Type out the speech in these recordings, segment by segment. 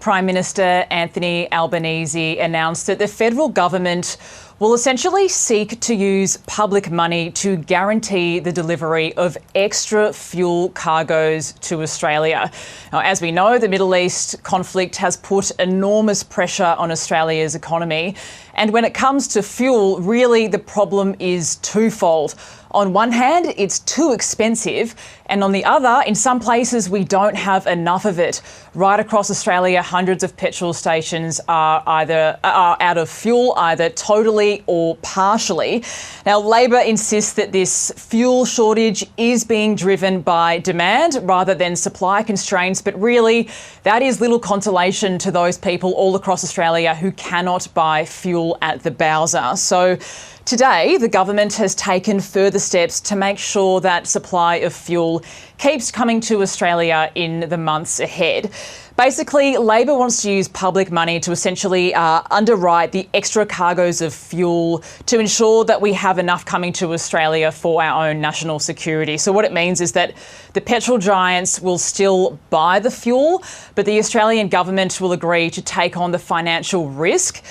Prime Minister Anthony Albanese announced that the federal government will essentially seek to use public money to guarantee the delivery of extra fuel cargoes to Australia. Now, as we know, the Middle East conflict has put enormous pressure on Australia's economy. And when it comes to fuel, really the problem is twofold. On one hand, it's too expensive, and on the other, in some places we don't have enough of it. Right across Australia, hundreds of petrol stations are out of fuel, either totally or partially. Now, Labor insists that this fuel shortage is being driven by demand rather than supply constraints, but really that is little consolation to those people all across Australia who cannot buy fuel at the bowser. So today, the government has taken further steps to make sure that supply of fuel keeps coming to Australia in the months ahead. Basically, Labor wants to use public money to essentially underwrite the extra cargoes of fuel to ensure that we have enough coming to Australia for our own national security. So what it means is that the petrol giants will still buy the fuel, but the Australian government will agree to take on the financial risk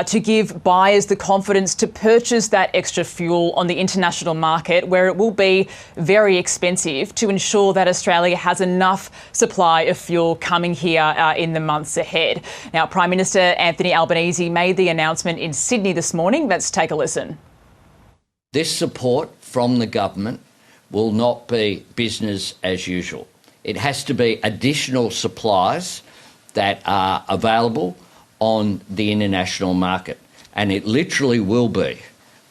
to give buyers the confidence to purchase that extra fuel on the international market, where it will be very expensive, to ensure that Australia has enough supply of fuel coming here in the months ahead. Now, Prime Minister Anthony Albanese made the announcement in Sydney this morning. Let's take a listen. This support from the government will not be business as usual. It has to be additional supplies that are available on the international market, and it literally will be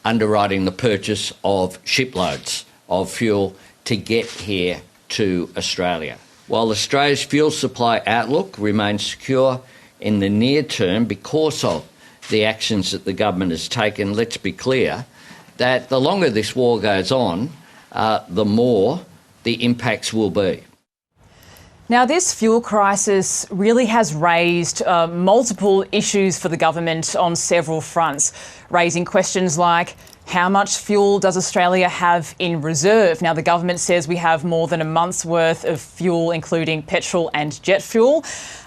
underwriting the purchase of shiploads of fuel to get here to Australia. While Australia's fuel supply outlook remains secure in the near term because of the actions that the government has taken, let's be clear that the longer this war goes on, the more the impacts will be. Now, this fuel crisis really has raised multiple issues for the government on several fronts, raising questions like, how much fuel does Australia have in reserve? Now, the government says we have more than a month's worth of fuel, including petrol and jet fuel.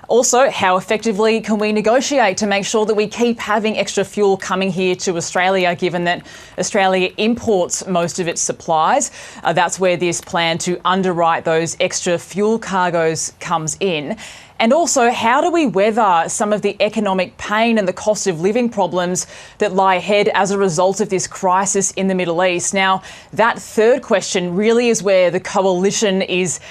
Also, how effectively can we negotiate to make sure that we keep having extra fuel coming here to Australia, given that Australia imports most of its supplies? That's where this plan to underwrite those extra fuel cargoes comes in. And also, how do we weather some of the economic pain and the cost of living problems that lie ahead as a result of this crisis in the Middle East? Now, that third question really is where the coalition is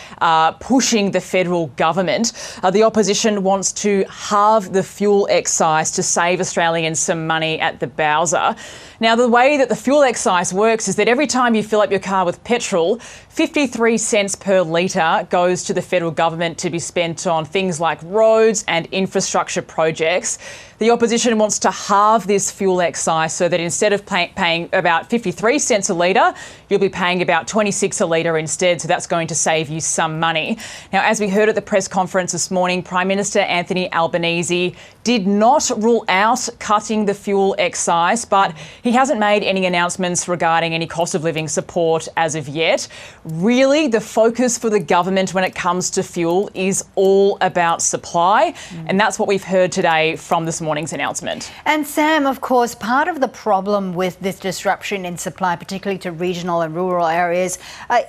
pushing the federal government. The opposition wants to halve the fuel excise to save Australians some money at the bowser. Now, the way that the fuel excise works is that every time you fill up your car with petrol, 53 cents per litre goes to the federal government to be spent on things like roads and infrastructure projects. The opposition wants to halve this fuel excise so that instead of paying about 53 cents a litre, you'll be paying about 26 a litre instead. So that's going to save you some money. Now, as we heard at the press conference this morning, Prime Minister Anthony Albanese did not rule out cutting the fuel excise, but he hasn't made any announcements regarding any cost of living support as of yet. Really, the focus for the government when it comes to fuel is all about supply, and that's what we've heard today from this morning's announcement. And Sam, of course, part of the problem with this disruption in supply, particularly to regional and rural areas,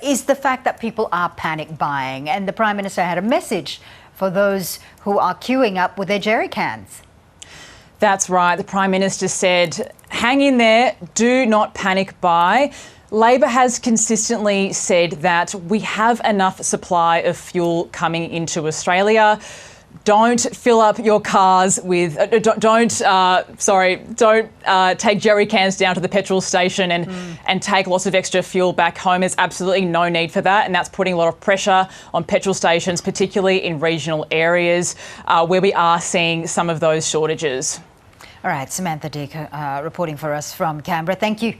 is the fact that people are panic buying, and the Prime Minister had a message for those who are queuing up with their jerry cans. That's right. The Prime Minister said, hang in there, do not panic buy. Labor has consistently said that we have enough supply of fuel coming into Australia. Don't fill up your cars with, don't take jerry cans down to the petrol station and take lots of extra fuel back home. There's absolutely no need for that, and that's putting a lot of pressure on petrol stations, particularly in regional areas where we are seeing some of those shortages. All right, Samantha Dick reporting for us from Canberra. Thank you.